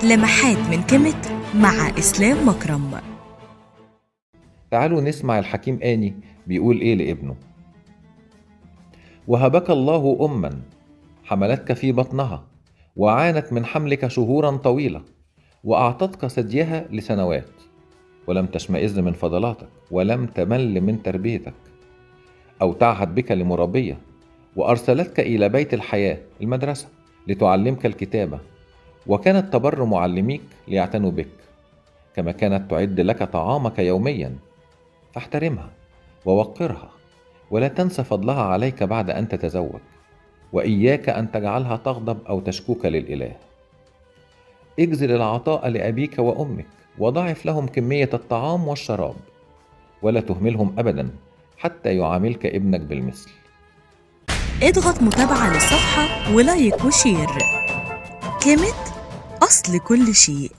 لمحات من كيمت مع إسلام مكرم. تعالوا نسمع الحكيم آني بيقول إيه لابنه. وهبك الله أما حملتك في بطنها وعانت من حملك شهورا طويلة وأعطتك ثديها لسنوات، ولم تشمئز من فضلاتك ولم تمل من تربيتك أو تعهد بك لمربية، وأرسلتك إلى بيت الحياة المدرسة لتعلمك الكتابة، وكانت تبر معلميك ليعتنوا بك، كما كانت تعد لك طعامك يوميا، فاحترمها ووقرها ولا تنس فضلها عليك بعد أن تتزوج، وإياك أن تجعلها تغضب أو تشكوك للإله. اجزل العطاء لأبيك وأمك وضاعف لهم كمية الطعام والشراب، ولا تهملهم أبدا حتى يعاملك ابنك بالمثل. اضغط متابعة للصفحة ولايك وشير. كيمت أصل كل شيء.